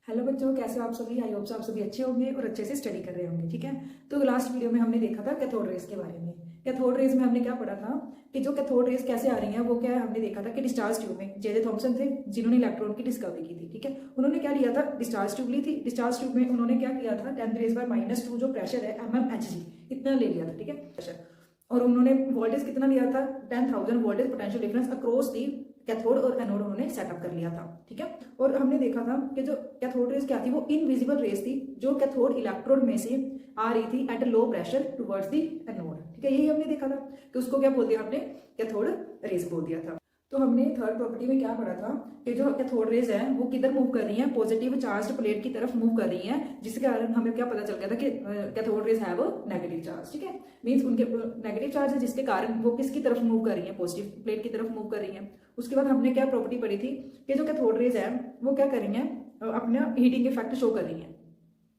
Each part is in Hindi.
हेलो बच्चों, कैसे हो आप सभी। आई होप आप सभी अच्छे होंगे और अच्छे से स्टडी कर रहे होंगे। ठीक है, तो लास्ट वीडियो में हमने देखा था कैथोड रेज के बारे में। कैथोड रेज में हमने क्या पढ़ा था कि जो कैथोड रेज कैसे आ रही हैं वो क्या हमने देखा था कि डिस्चार्ज ट्यूब में जे थॉमसन थे जिन्होंने इलेक्ट्रॉन की डिस्कवरी की थी। ठीक है, उन्होंने क्या लिया था, डिस्चार्ज ट्यूब ली थी। डिस्चार्ज ट्यूब में उन्होंने क्या किया था, 10⁻⁻² जो प्रेशर है mmHg इतना ले लिया था। ठीक है, प्रेशर, और उन्होंने वोल्टेज कितना लिया था, 10,000 voltage potential difference across the cathode और एनोड उन्होंने सेटअप कर लिया था। ठीक है, और हमने देखा था कि जो कैथोड रेज क्या थी, वो इनविजिबल रेज थी जो कैथोड इलेक्ट्रोड में से आ रही थी at low pressure towards the anode. ठीक है, यही हमने देखा था कि उसको क्या बोल दिया हमने, कैथोड रेज बोल दिया था। तो हमने थर्ड प्रॉपर्टी में क्या पढ़ा था कि जो कैथोड रेज है वो किधर मूव कर रही है, पॉजिटिव चार्ज प्लेट की तरफ मूव कर रही है, जिसके कारण हमें क्या पता चल गया था कि कैथोड रेज है वो नेगेटिव चार्ज। ठीक है, मींस उनके नेगेटिव चार्ज है जिसके कारण वो किसकी तरफ मूव कर रही है, पॉजिटिव प्लेट की तरफ मूव कर रही है। उसके बाद हमने क्या प्रॉपर्टी पढ़ी थी कि जो कैथोड रेज है वो क्या कर रही है, अपना हीटिंग इफेक्ट शो कर रही है।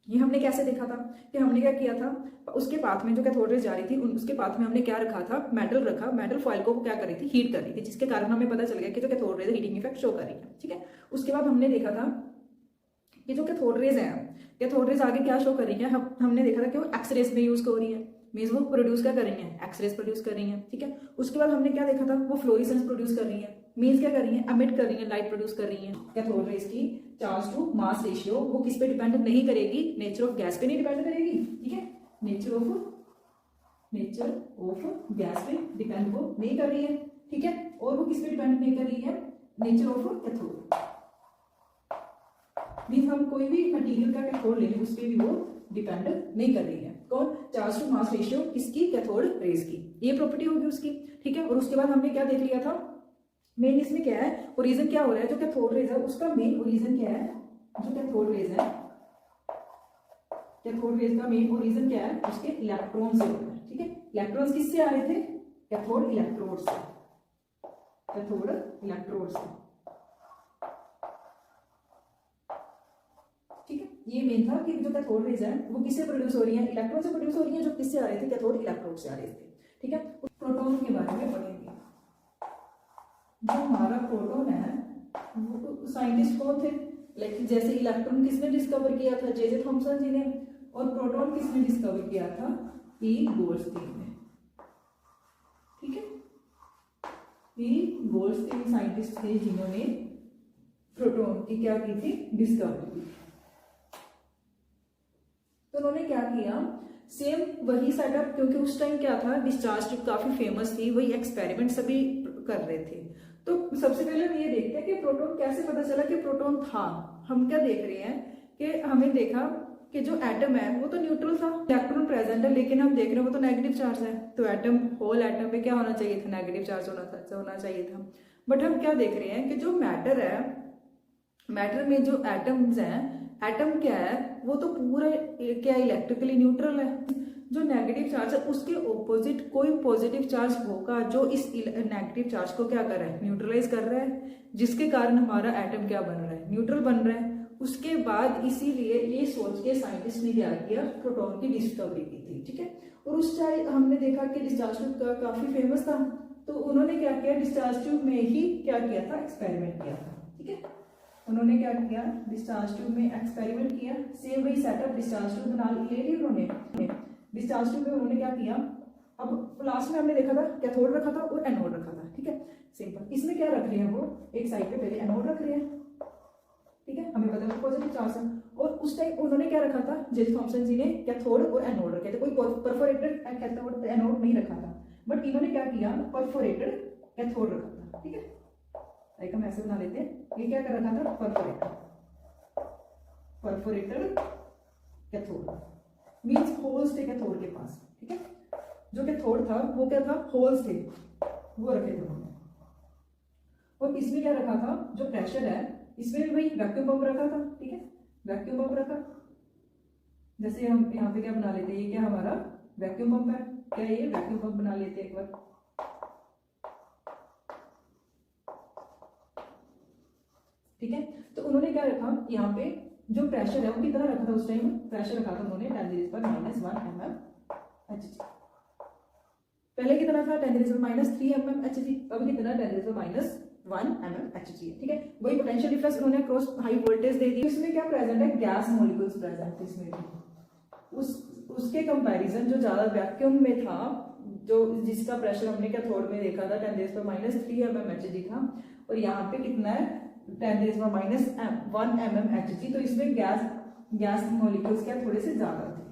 ये हमने कैसे देखा था कि हमने क्या किया था, उसके पाथ में जो कैथोड रेज जा रही थी उसके पाथ में हमने क्या रखा था, मेटल रखा, मेटल फॉइल को क्या कर रही थी, हीट कर रही थी, जिसके कारण हमें पता चल गया कि जो cathode rays heating effect show कर रही है। ठीक है, उसके बाद हमने देखा था कि जो कैथोड रेज है, कैथोड रेज आगे क्या शो कर रही है, हमने देखा था कि वो एक्सरेज में यूज हो रही है, मीन्स वो प्रोड्यूस क्या कर रही है, एक्सरेज प्रोड्यूस कर रही है। ठीक है, उसके बाद हमने क्या देखा था, वो फ्लोरेसेंस प्रोड्यूस कर रही है, मीन्स क्या कर रही है, एमिट कर रही है, लाइट प्रोड्यूस कर रही है। कैथोड रेज की चार्ज टू मास रेशियो वो किस पे डिपेंड नहीं करेगी, नेचर ऑफ गैस पे नहीं डिपेंड करेगी। ठीक है, नेचर ऑफ गैस पे डिपेंड वो नहीं कर रही है। ठीक है, और वो किस पे डिपेंड नहीं कर रही है, नेचर ऑफ कैथोड, मीन्स हम कोई भी मटेरियल का कैथोड ले लें उस पर भी वो डिपेंड नहीं कर रही है। कौन, चार्ज टू मास रेशियो किसकी, कैथोड रेज की, ये प्रॉपर्टी होगी उसकी। ठीक है, और उसके बाद हमने क्या देख लिया था, मेन इसमें क्या है, ओरिजिन क्या हो रहा है, जो कैथोड रेज है उसका मेन ओरिजिन क्या है, जो कैथोड रेज है, कैथोड रेज का मेन ओरिजिन क्या है, उसके इलेक्ट्रॉन से हो रहा है। ठीक है, इलेक्ट्रॉन्स किससे आ रहे थे, कैथोड इलेक्ट्रोड से, कैथोड इलेक्ट्रोड से। ठीक है, ये मेन था कि जो कैथोड रेज है वो किससे प्रोड्यूस हो रही है, इलेक्ट्रॉन से प्रोड्यूस हो रही है, जो किससे आ रहे थे, कैथोड इलेक्ट्रोड से आ रहे थे। ठीक है, प्रोटॉन के बारे में पढ़ेंगे। जो हमारा प्रोटॉन है वो साइंटिस्ट कौन थे, लाइक जैसे इलेक्ट्रॉन किसने डिस्कवर किया था, जे थॉमसन जी ने, और प्रोटॉन किसने डिस्कवर किया था, ई गोल्डस्टीन ने। ठीक है, ई गोल्डस्टीन साइंटिस्ट थे जिन्होंने प्रोटॉन की क्या की थी, डिस्कवरी की। तो उन्होंने क्या किया, सेम वही सेटअप, क्योंकि उस टाइम क्या था, डिस्चार्ज ट्यूब काफी फेमस थी, वही एक्सपेरिमेंट सभी कर रहे थे। तो सबसे पहले हम ये देखते हैं कि प्रोटॉन कैसे पता चला कि प्रोटॉन था। हम क्या देख रहे हैं कि हमें देखा कि जो एटम है वो तो न्यूट्रल था, इलेक्ट्रॉन प्रेजेंट है, लेकिन हम देख रहे हैं वो तो नेगेटिव चार्ज है। तो एटम, होल एटम में क्या होना चाहिए था, नेगेटिव चार्ज होना चाहिए था। बट हम क्या देख रहे हैं कि जो मैटर है, मैटर में जो एटम्स हैं, एटम क्या है, वो तो पूरा क्या इलेक्ट्रिकली न्यूट्रल है। जो नेगेटिव चार्ज है उसके ऑपोजिट कोई पॉजिटिव चार्ज होगा जो इस नेगेटिव चार्ज को क्या कर रहा है, न्यूट्रलाइज कर रहा है, जिसके कारण हमारा एटम क्या बन रहा है, न्यूट्रल बन रहा है। उसके बाद इसीलिए ये सोच के साइंटिस्ट ने क्या किया, प्रोटॉन की डिस्कवरी की थी। ठीक है, और उस टाइम हमने देखा कि डिस्चार्ज ट्यूब काफी फेमस था, तो उन्होंने क्या किया, डिस्चार्ज ट्यूब में ही क्या किया था, एक्सपेरिमेंट किया था। ठीक है, उन्होंने क्या किया, डिस्चार्ज ट्यूब में एक्सपेरिमेंट किया, सेम वही सेटअप डिस्चार्ज ट्यूब बना ले ली उन्होंने। डिस्चार्ज ट्यूब में उन्होंने क्या किया, अब लास्ट में हमने देखा था कैथोड रखा था और एनोड रखा था। ठीक है, सिंपल, इसमें क्या रख रहे हैं, वो एक साइड पे पहले एनोड रख रहे हैं। ठीक है, हमें पता है पॉजिटिव चार्ज है, और उस टाइम उन्होंने क्या रखा था, जे थॉमसन जी ने कैथोड और एनोड रखे थे, कोई परफोरेटेड कैथोड एनोड नहीं रखा था, बट इन्होंने क्या किया, परफोरेटेड कैथोड रखा था। ठीक है, लाइक हम ऐसे बना लेते हैं, ये क्या कर रखा था, परफोरेटेड कैथोड, मींस होल्स थे कैथोड के पास। ठीक है, जो कैथोड था वो क्या था, होल्स थे, वो रखे थे उन्होंने। और इसमें क्या रखा था, जो प्रेशर है इसमें भी वही वैक्यूम पंप रखा था। ठीक है, वैक्यूम पंप रखा, जैसे हम यहाँ पे क्या बना लेते हैं, ये क्या हमारा वैक्यूम पंप है, क्या ये वैक्यूम पंप बना लेते हैं एक बार। ठीक है, तो उन्होंने क्या रखा, यहाँ पे जो प्रेशर है वो कितना रखा था, उस टाइम प्रेशर रखा था उन्होंने 10⁻⁻1 mmHg। पहले कितना था, 10⁻³ mmHg, अब कितना 10⁻⁻⁴ 1 mmHg है, ठीक है। वही पोटेंशियल डिफरेंस उन्होंने क्रॉस हाई वोल्टेज दे दी। इसमें क्या प्रेजेंट है, गैस मॉलिक्यूल्स प्रेजेंट है इसमें भी। उसके कंपैरिजन जो ज्यादा वैक्यूम में था, जो जिसका प्रेशर हमने कैथोड में देखा था 10⁻³ mmHg था, और यहाँ पे कितना है 10⁻⁻1 mmHg। तो इसमें गैस मॉलिक्यूल्स क्या थोड़े से ज्यादा थे,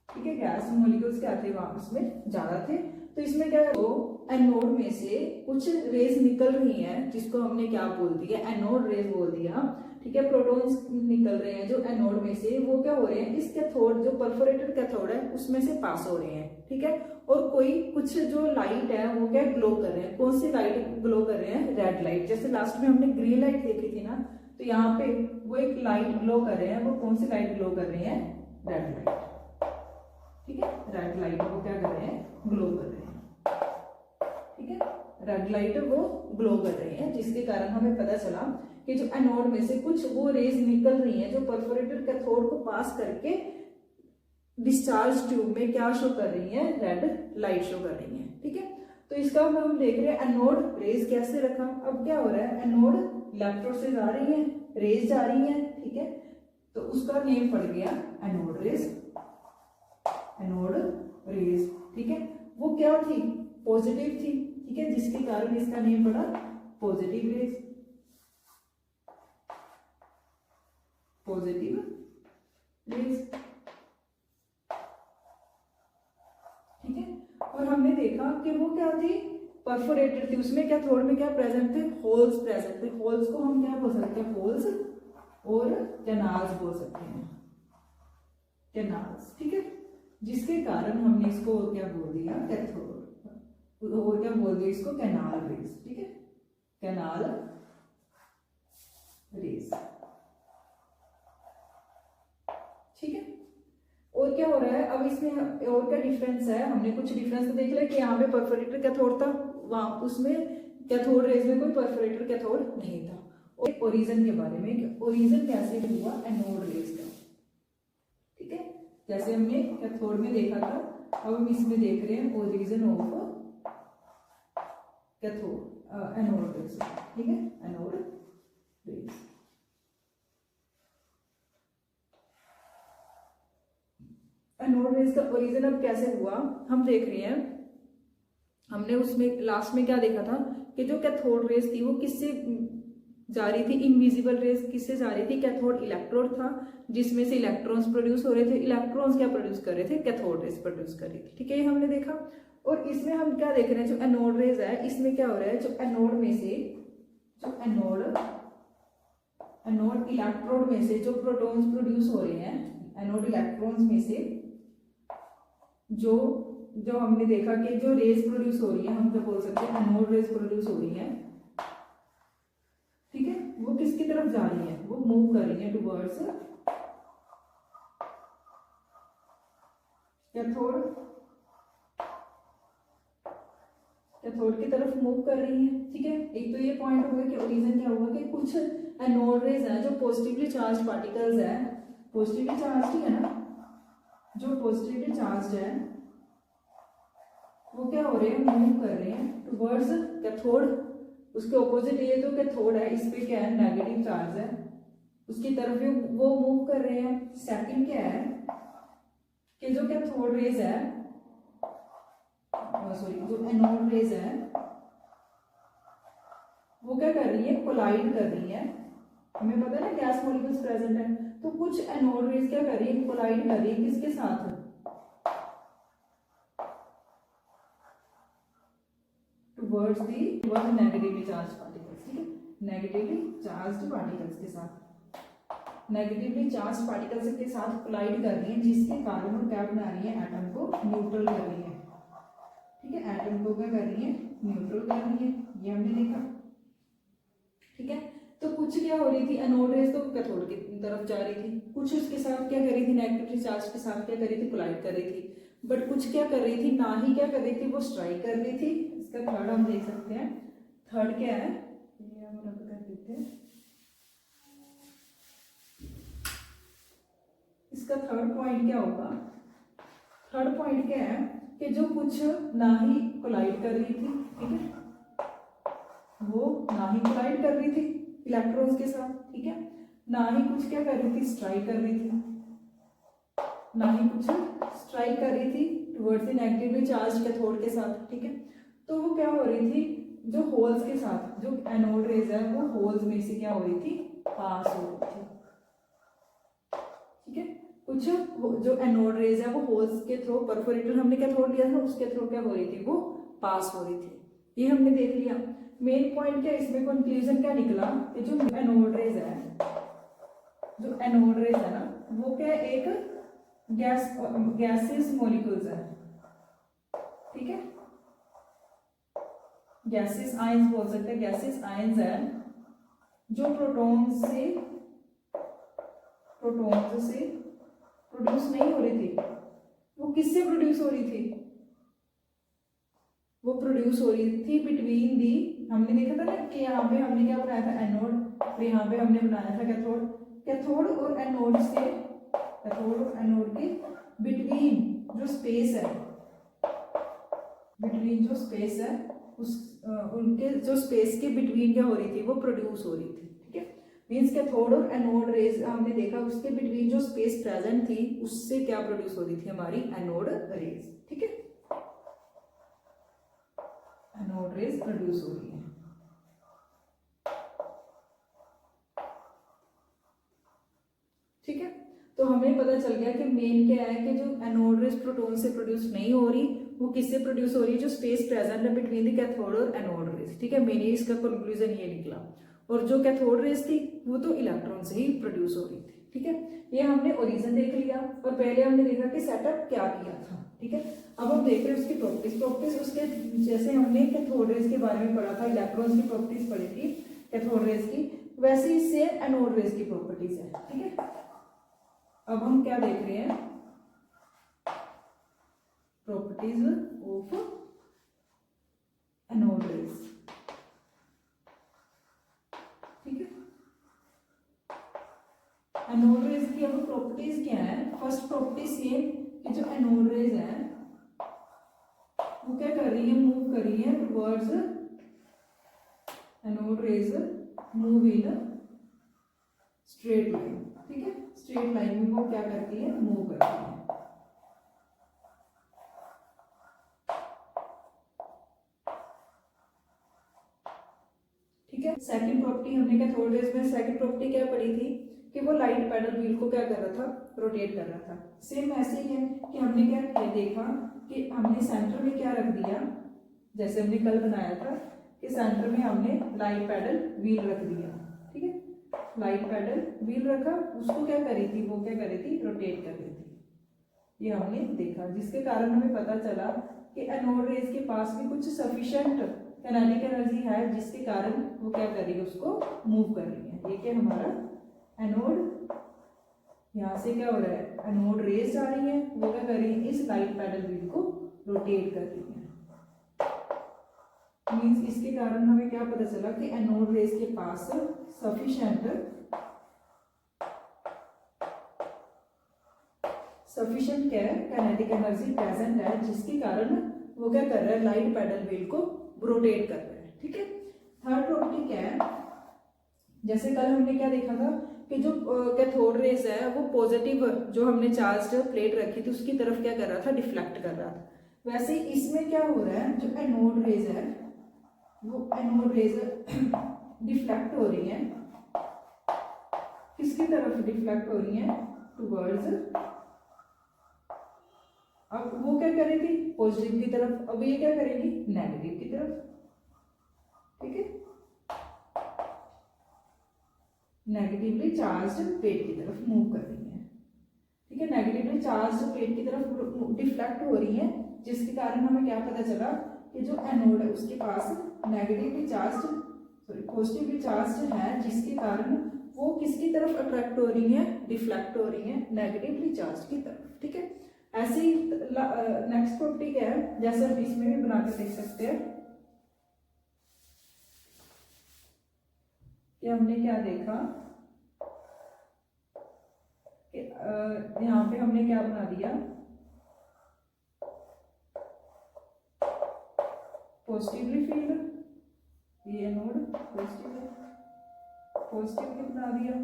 ठीक है, गैस मॉलिक्यूल्स क्या थे वहां उसमें ज्यादा थे। तो इसमें क्या है, तो एनोड में से कुछ रेज निकल रही हैं, जिसको हमने क्या बोल दिया, एनोड रेज बोल दिया, ठीक है। प्रोटॉन्स निकल रहे हैं जो एनोड में से, वो क्या हो रहे हैं, इस कैथोड जो परफोरेटेड कैथोड है उसमें से पास हो रहे हैं, ठीक है। और कोई कुछ जो लाइट है वो क्या ग्लो कर रहे हैं। कौन सी लाइट ग्लो कर रहे हैं, रेड लाइट। जैसे लास्ट में हमने ग्रीन लाइट देखी थी ना, तो यहाँ पे वो एक लाइट ग्लो कर रहे हैं। वो कौन सी लाइट ग्लो कर रहे हैं, रेड लाइट, ठीक है। रेड लाइट वो क्या कर रहे हैं, ग्लो कर रहे हैं, ठीक है। रेड लाइट वो ग्लो कर रही है, जिसके कारण हमें पता चला कि जो एनोड में से कुछ वो रेज निकल रही हैं जो परफोरेटेड कैथोड को पास करके डिस्चार्ज ट्यूब में क्या शो कर रही है, रेड लाइट शो कर रही है, ठीक है। तो इसका हम देख रहे हैं एनोड रेज कैसे रखा। अब क्या हो रहा है, एनोड इलेक्ट्रोड से जा रही है, रेज जा रही है, ठीक है। तो उसका नेम पड़ गया एनोड रेज, एनोड रेज, ठीक है। वो क्या थी, पॉजिटिव थी, ठीक है, जिसके कारण इसका नेम पड़ा पॉजिटिव रेज, पॉजिटिव रेज, ठीक है। और हमने देखा कि वो क्या थी, परफोरेटेड थी। उसमें क्या थोड़ में क्या प्रेजेंट थे, होल्स प्रेजेंट थे। होल्स को हम क्या बोल सकते हैं, होल्स और कैनाल्स बोल सकते हैं, कैनाल्स, ठीक है। जिसके कारण हमने इसको क्या बोल दिया, कैथोड, और क्या बोल दिया इसको, कैनाल रेज, ठीक है, कैनाल रेज, ठीक है। और क्या हो रहा है, अब इसमें और क्या डिफरेंस है, हमने कुछ डिफरेंस तो देख लिया कि यहाँ पे परफोरेटेड कैथोड था, वहां उसमें कैथोड रेज में कोई परफोरेटेड कैथोड नहीं था। और ओरिजिन के बारे में, ओरिजिन कैसे हुआ एनोड रेज का, ठीक है। जैसे हमने कैथोड में देखा था, अब हम इसमें देख रहे हैं origin of cathode, anode rays, ठीक है, एनोड रेज। एनोड रेज का ओरिजिन अब कैसे हुआ हम देख रहे हैं। हमने उसमें लास्ट में क्या देखा था कि जो कैथोड रेज थी वो किससे जा रही थी, इनविजिबल रेज किससे जा रही थी, कैथोड इलेक्ट्रोड था जिसमें से इलेक्ट्रॉन्स प्रोड्यूस हो रहे थे। इलेक्ट्रॉन्स क्या प्रोड्यूस कर रहे थे, कैथोड रेज प्रोड्यूस कर रही थी, ठीक है, ये हमने देखा। और इसमें हम क्या देख रहे हैं, जो एनोड रेज है इसमें क्या हो रहा है, जो एनोड में से, जो एनोड इलेक्ट्रोड में से जो प्रोटॉन्स प्रोड्यूस हो रहे हैं, एनोड इलेक्ट्रॉन्स में से जो हमने देखा कि जो रेज प्रोड्यूस हो रही है, हम क्या बोल सकते हैं, एनोड रेज प्रोड्यूस हो रही है, ठीक है। वो किसकी तरफ जा रही है, वो मूव कर रही है टुवर्ड्स कैथोड की तरफ मूव कर रही है, ठीक है। एक तो ये पॉइंट हुआ कि ओरिजिन क्या हुआ कि कुछ एनोड रेज है जो पॉजिटिवली चार्ज पार्टिकल्स है, पॉजिटिवली चार्ज है ना, जो पॉजिटिवली चार्ज है वो क्या हो रहे हैं, मूव कर रहे हैं टुवर्ड्स कैथोड। उसके ऑपोजिट ये जो कैथोड है इस पे क्या है, नेगेटिव चार्ज है, उसकी तरफ वो मूव कर रहे हैं। सेकंड क्या है कि जो कैथोड रेज है, सॉरी जो एनोड रेज है वो क्या कर रही है, कोलाइड कर रही है। हमें पता है ना गैस मॉलिक्यूल्स प्रेजेंट है, तो कुछ एनोड रेज क्या कर रही है, कोलाइड कर रही है किसके साथ, towards the negatively charge particles, ठीक है, नेगेटिवली चार्ज्ड पार्टिकल्स के साथ, नेगेटिवली चार्ज पार्टिकल्स के साथ कोलाइड कर रही है, जिसके कारण वो क्या बना रही है, एटम को न्यूट्रल कर रही है, ठीक है, एटम को क्या कर रही है, न्यूट्रल कर रही है, ये हमने देखा, ठीक है। तो कुछ क्या हो रही थी, एनोड रेज तो कैथोड की तरफ जा रही थी, कुछ उसके साथ क्या कर रही थी, नेगेटिवली चार्ज के साथ क्या कर रही थी, कोलाइड कर रही थी। बट कुछ क्या कर रही थी, ना ही क्या कर रही थी, वो स्ट्राइक कर रही थी। इसका थर्ड हम देख सकते हैं, थर्ड क्या है, ये हम रब कर देते हैं, इसका थर्ड पॉइंट क्या होगा, थर्ड पॉइंट क्या है कि जो कुछ ना ही कोलाइड कर रही थी, ठीक है, वो ना ही कोलाइड कर रही थी इलेक्ट्रॉन्स के साथ, ठीक है, ना ही कुछ क्या कर रही थी, स्ट्राइक कर रही थी, ना ही कुछ स्ट्राइक कर रही थी towards the negatively charge cathode के साथ, ठीक है। तो वो क्या हो रही थी, जो होल्स के साथ जो एनोड रेज है वो होल्स में से क्या हो रही थी, पास हो रही थी, ठीक है। कुछ जो एनोड रेज है वो होल्स के थ्रू, परफोरेटर हमने कैथोड लिया था उसके थ्रू क्या हो रही थी, वो पास हो रही थी। ये हमने देख लिया। मेन पॉइंट क्या इसमें, कंक्लूजन क्या निकला कि जो एनोड रेज है, जो एनोड रेज है ना, वो क्या एक गैसेस मॉलिक्यूल्स है, ठीक है, गैसेस आयंस बोल सकते हैं, गैसेस आयंस है जो प्रोटॉन से प्रोड्यूस नहीं हो रही थी। वो किससे प्रोड्यूस हो रही थी, वो प्रोड्यूस हो रही थी बिटवीन दी, हमने देखा था ना कि यहाँ पे हमने क्या बनाया था, एनोड, और यहाँ पे हमने बनाया था कैथोड। कैथोड और एनोड से, कैथोड और एनोड के बिटवीन जो स्पेस है, बिटवीन जो स्पेस है उस उनके जो स्पेस के बिटवीन क्या हो रही थी, वो प्रोड्यूस हो रही थी, ठीक है। मीन्स कैथोड और एनोड रेज हमने देखा उसके बिटवीन जो स्पेस प्रेजेंट थी उससे क्या प्रोड्यूस हो रही थी, हमारी एनोड रेज, ठीक है, एनोड रेज प्रोड्यूस हो रही है। ठीक है, तो हमें पता चल गया कि मेन क्या है कि जो एनोड रेज प्रोटॉन से प्रोड्यूस नहीं हो रही, वो किससे प्रोड्यूस हो रही है, जो स्पेस प्रेजेंट है बिटवीन द कैथोड और एनोड रेज, ठीक है। मेनली इसका कंक्लूजन ये निकला। और जो कैथोड रेज थी वो तो इलेक्ट्रॉन से ही प्रोड्यूस हो रही थी, ठीक है। ये हमने ओरिजिन देख लिया और पहले हमने देखा कि सेटअप क्या किया था, ठीक है। अब हम देख रहे हैं उसकी प्रॉपर्टीज उसके, जैसे हमने कैथोड रेज के बारे में पढ़ा था, इलेक्ट्रॉन्स की प्रॉपर्टीज पढ़ी थी कैथोड रेज की, वैसे ही सेम एनोड रेज की प्रॉपर्टीज है, ठीक है। अब हम क्या देख रहे हैं, प्रॉपर्टीज ऑफ एनोड रेज, ठीक है। एनोड रेज की अब प्रॉपर्टीज क्या है, फर्स्ट प्रॉपर्टी सेम कि जो एनोड रेज है वो क्या कर रही है, मूव कर रही है towards, anode rays move in straight line, ठीक है, स्ट्रेट लाइन में वो क्या करती है, मूव करती है। ठीक है, सेकंड प्रॉपर्टी हमने कैथोड रेज में सेकंड प्रॉपर्टी क्या पढ़ी थी कि वो लाइट पैडल व्हील को क्या कर रहा था, रोटेट कर रहा था। सेम ऐसे ही है कि हमने क्या किया, देखा कि हमने सेंटर में क्या रख दिया, जैसे हमने कल बनाया था कि सेंटर में हमने लाइट पैडल व्हील रख दिया, ठीक है, लाइट पैडल व्हील रखा, उसको क्या करी थी, वो क्या करी थी, रोटेट कर रही थी। ये हमने देखा, जिसके कारण हमें पता चला कि एनोड रेज के पास भी कुछ सफिशिएंट काइनेटिक एनर्जी है जिसके कारण वो क्या कर रही है, उसको मूव कर रही है। ये क्या हमारा एनोड, यहाँ से क्या हो रहा है, एनोड रेज जा रही है, वो क्या कर रही है, इस लाइट पैडल व्हील को रोटेट कर रही है। मीन्स इसके कारण हमें क्या पता चला कि एनोड रेज के पास सफिशिएंट क्या है, काइनेटिक एनर्जी प्रेजेंट है, जिसके कारण वो क्या कर रहा है, लाइट पैडल व्हील को रोटेट कर रहा है, ठीक है। थर्ड प्रॉपर्टी क्या है, जैसे कल हमने क्या देखा था कि जो कैथोड रेज है वो पॉजिटिव, जो हमने चार्ज प्लेट रखी थी उसकी तरफ क्या कर रहा था, डिफ्लेक्ट कर रहा था। वैसे इसमें क्या हो रहा है, जो एनोड रेज है वो एनोड रेज डिफ्लेक्ट हो रही है, किसकी तरफ डिफ्लेक्ट हो रही है, टुवर्ड्स, अब वो क्या कर रही थी, पॉजिटिव की तरफ, अब ये क्या करेगी, नेगेटिव की तरफ, ठीक है, नेगेटिवली चार्ज्ड प्लेट की तरफ मूव कर रही है, ठीक है, नेगेटिवली चार्ज्ड प्लेट की तरफ डिफ्लेक्ट हो रही है, जिसके कारण हमें क्या पता चला कि जो एनोड है उसके पास negatively charged, sorry positively charged है, जिसके कारण वो किसकी तरफ अट्रैक्ट हो रही है, डिफ्लेक्ट हो रही है नेगेटिवली चार्ज की तरफ, ठीक है। ऐसे ही नेक्स्ट प्रॉपर्टी क्या है, जैसे हम इसमें भी बना के देख सकते हैं कि हमने क्या देखा कि यहाँ पे हमने क्या बना दिया, पॉजिटिवली फील्ड ये एनोड पॉजिटिव है, पॉजिटिव क्यों बना दिया,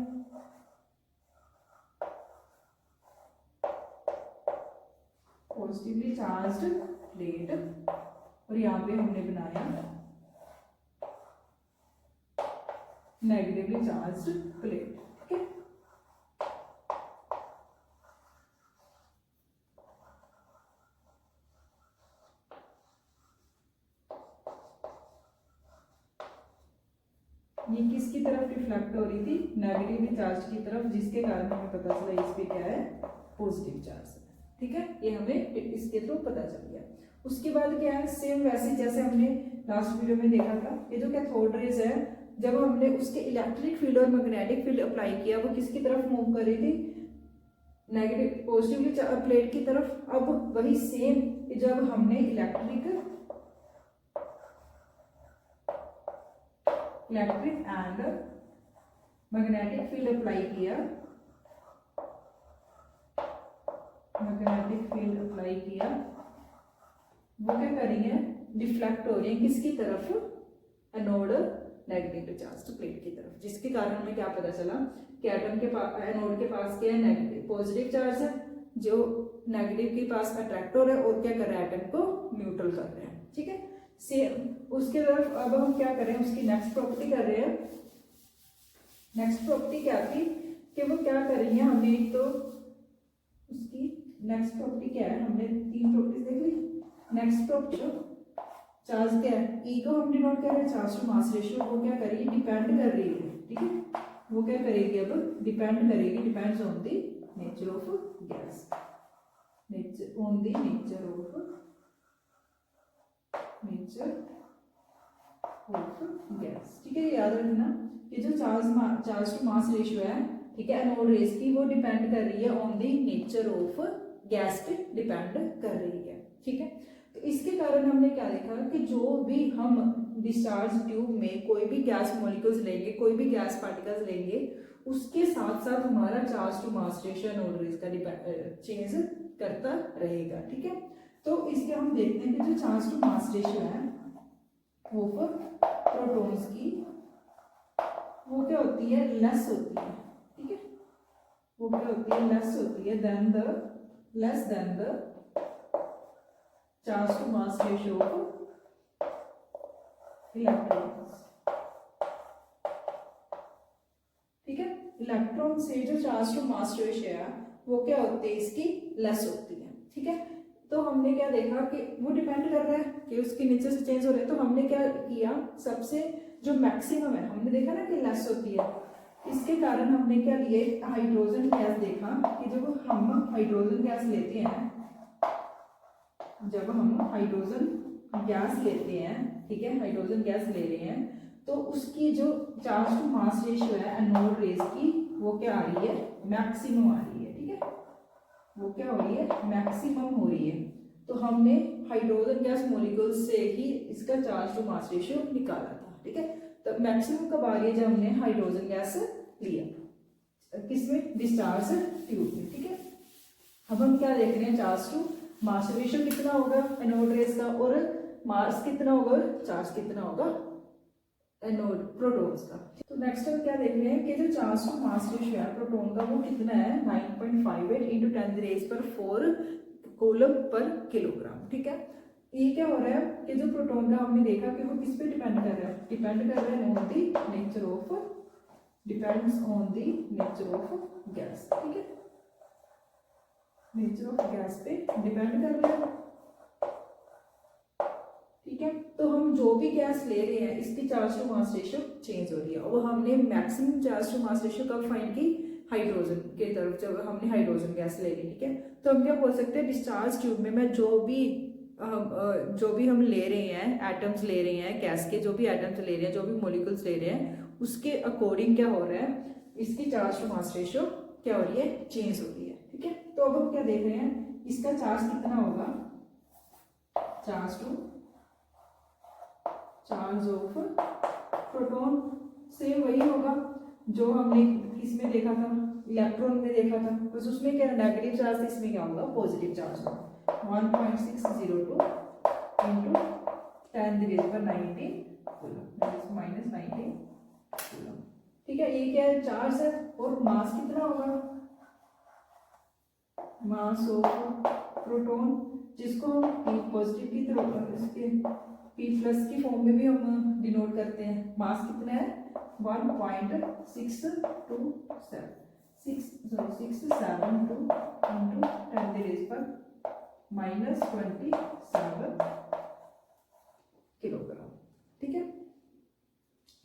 पॉजिटिवली चार्ज्ड प्लेट, और यहाँ पे हमने बनाया नेगेटिवली चार्ज्ड प्लेट। ठीक है, ये किसकी तरफ रिफ्लेक्ट हो रही थी, नेगेटिवली चार्ज की तरफ, जिसके कारण हमें पता चला इस पे क्या है, पॉजिटिव चार्ज है। ठीक है, ये हमें इसके थ्रू पता चल गया। उसके बाद क्या है, सेम वैसे जैसे हमने लास्ट वीडियो में देखा था, ये जो कैथोड रेज है, जब हमने उसके इलेक्ट्रिक फील्ड और मैग्नेटिक फील्ड अप्लाई किया, वो किसकी तरफ मूव कर रही थी, नेगेटिव पॉजिटिवली प्लेट की तरफ। अब वही सेम जब हमने electric and magnetic field apply किया, मैग्नेटिक फील्ड अप्लाई किया, वो क्या करेंगे, डिफ्लेक्ट हो रही है किसकी तरफ, एनोड नेगेटिव चार्ज प्लेट की तरफ, जिसके कारण हमें क्या पता चला कि एटम के पास, एनोड के पास क्या है, नेगेटिव पॉजिटिव चार्ज है, जो नेगेटिव के पास अट्रैक्ट हो रहा है और क्या कर रहा है, एटम को न्यूट्रल कर रहे हैं। ठीक है, सेम उसके तरफ अब हम क्या कर रहे हैं, उसकी नेक्स्ट प्रॉपर्टी कर रहे हैं। नेक्स्ट प्रॉपर्टी क्या थी कि वो क्या कर रही है, हमने एक तो उसकी नेक्स्ट प्रॉपर्टी क्या है, हमने 3 प्रॉपर्टीज देख ली। नेक्स्ट प्रॉपर्टी चार्ज क्या है, ई को हम डिनोट कर रहे हैं, चार्ज टू मास रेशियो, वो क्या करेगी, डिपेंड कर रही है। ठीक है, वो क्या करेगी, अब डिपेंड करेगी, depends on the nature of gas, nature on the nature of gas. ठीक है, याद रखना कि जो चार्ज टू मास रेशियो है, ठीक है, एनोड रेज की, वो डिपेंड कर रही है on the nature of gas पे डिपेंड कर रही है। ठीक है, तो इसके कारण हमने क्या देखा कि जो भी हम डिस्चार्ज ट्यूब में कोई भी गैस मॉलिक्यूल्स लेंगे, कोई भी गैस पार्टिकल्स लेंगे, उसके साथ साथ हमारा charge to mass ratio anode rays का चेंज करता रहेगा। ठीक है, तो इसके हम देखते हैं कि जो चार्ज टू मास रेशियो है ऑफ प्रोटॉन्स की, वो क्या होती है, लेस होती है। ठीक है, वो क्या होती है, लेस होती है then the charge to mass ratio of electrons. ठीक है, इलेक्ट्रॉन से जो चार्ज टू मास रेशियो है वो क्या होती है, इसकी लेस होती है। ठीक है, तो हमने क्या देखा कि वो डिपेंड कर रहा है कि उसके नीचे से चेंज हो रहा है, तो हमने क्या किया, सबसे जो मैक्सिमम है हमने देखा ना कि लेस होती है, इसके कारण हमने क्या लिए, हाइड्रोजन गैस देखा कि जब हम हाइड्रोजन गैस लेते हैं, जब हम हाइड्रोजन गैस लेते हैं, ठीक है, हाइड्रोजन गैस ले रहे हैं, तो उसकी जो चार्ज टू मास रेशियो है एनोड रेज की, वो क्या आ रही है, मैक्सिमम आ रही है। ठीक है, वो क्या हो रही है, मैक्सिमम हो रही है। तो हमने हाइड्रोजन गैस मॉलिक्यूल से ही इसका चार्ज टू मास रेशियो निकाला था। ठीक है, तो मैक्सिमम कब आ रही है, जब हमने हाइड्रोजन गैस लिया, किसमें, डिस्चार्ज ट्यूब में। ठीक है, अब हम क्या देख रहे हैं, चार्ज टू मास रेशियो कितना होगा एनोड रेज का, और मास कितना होगा, चार्ज कितना होगा एनोड प्रोटॉन्स का। तो नेक्स्ट हम क्या देख रहे हैं कि जो चार्ज टू मास रेशियो है प्रोटॉन का, वो कितना है, 9.58 × 10⁻⁴ कूलम पर किलोग्राम। ठीक है, ये क्या हो रहा है कि जो प्रोटॉन का हमने देखा कि वो किस पे डिपेंड कर रहा है, डिपेंड कर रहा है on the nature of, depends on the nature of gas. ठीक है, नेचर ऑफ गैस पे डिपेंड कर रहा है। ठीक है, तो हम जो भी गैस ले रहे हैं, इसकी charge to mass ratio change हो रही है, और हमने maximum charge to mass ratio कब फाइंड की, हाइड्रोजन के तरफ, जब हमने हाइड्रोजन गैस ले ली। ठीक है, तो हम क्या बोल सकते हैं, डिस्चार्ज ट्यूब में मैं जो भी हम ले रहे हैं, एटम्स ले रहे हैं गैस के, जो भी एटम्स ले रहे हैं, जो भी मॉलिक्यूल्स ले रहे हैं, उसके अकॉर्डिंग क्या हो रहा है, इसकी चार्ज टू मास रेशियो क्या हो रही है, चेंज हो रही है। ठीक है, तो अब हम क्या देख रहे हैं, इसका चार्ज कितना होगा, चार्ज ऑफ प्रोटॉन से वही होगा जो हमने किसमें देखा था, इलेक्ट्रॉन में देखा था, बस उसमें क्या नेगेटिव चार्ज था, इसमें क्या होगा, पॉजिटिव चार्ज होगा। 1.602 × 10⁻⁹ कूलम -90 कूलम। ठीक है, ये क्या है, चार्ज है और मास कितना होगा, मास ऑफ प्रोटॉन, जिसको P पॉजिटिव की तरफ इसके P प्लस की फॉर्म में भी हम डिनोट करते हैं। मास कितना है 1.627 into 10⁻⁻27 किलोग्राम। ठीक है,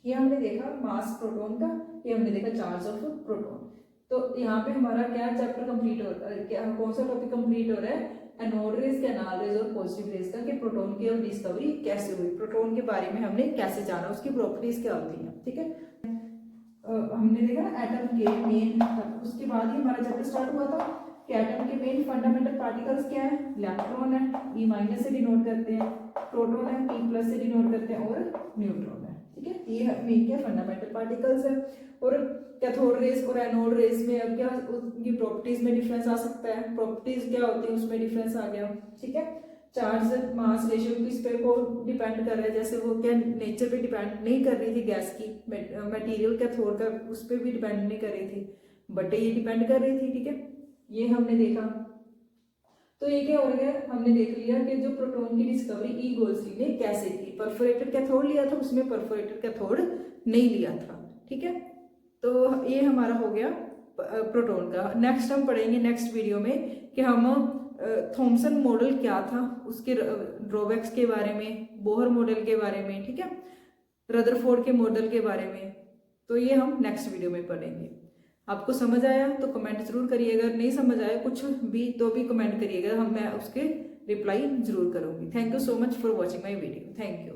ये हमने देखा मास प्रोटॉन का, ये हमने देखा चार्ज ऑफ प्रोटॉन। तो यहाँ पे हमारा क्या चैप्टर कंप्लीट हो रहा है, क्या कौन सा टॉपिक कंप्लीट हो रहा है, एनोड रेज, कैनाल रेज और पॉजिटिव रेज का, कि प्रोटॉन की डिस्कवरी कैसे हुई, प्रोटॉन के बारे में हमने कैसे जाना, उसकी प्रॉपर्टीज क्या होती हैं। ठीक है, हमने देखा ना एटम के मेन, उसके बाद ही हमारा चैप्टर स्टार्ट हुआ था कि एटम के मेन फंडामेंटल पार्टिकल्स क्या है, इलेक्ट्रॉन है, E माइनस से डिनोट करते हैं, प्रोटॉन है, P प्लस से डिनोट करते हैं, और न्यूट्रॉन है। ठीक है, ये मेन क्या फंडामेंटल पार्टिकल्स है। और कैथोड रेज और एनोड रेज में अब क्या उनकी प्रॉपर्टीज में डिफरेंस आ सकता है, प्रॉपर्टीज क्या होती है उसमें डिफरेंस आ गया। ठीक है, चार्ज मास रेशियो किस पे को डिपेंड कर रहा है, जैसे वो क्या नेचर पे डिपेंड नहीं कर रही थी, गैस की मटेरियल कैथोड का उस पर भी डिपेंड नहीं कर रही थी, बट ये डिपेंड कर रही थी। ठीक है, ये हमने देखा। तो ये क्या हो गया, हमने देख लिया कि जो प्रोटॉन की डिस्कवरी ई गोल्सली ने कैसे की, परफोरेटेड कैथोड लिया था, उसमें परफोरेटेड कैथोड नहीं लिया था। ठीक है, तो ये हमारा हो गया प्रोटॉन का। नेक्स्ट हम पढ़ेंगे नेक्स्ट वीडियो में कि हम थॉमसन मॉडल क्या था, उसके ड्रॉबैक्स के बारे में, बोहर मॉडल के बारे में, ठीक है, रदरफोर्ड के मॉडल के बारे में। तो ये हम नेक्स्ट वीडियो में पढ़ेंगे। आपको समझ आया तो कमेंट जरूर करिएगा, अगर नहीं समझ आया कुछ भी तो भी कमेंट करिएगा, मैं उसके रिप्लाई जरूर करूंगी। Thank you so much for watching my video. Thank you.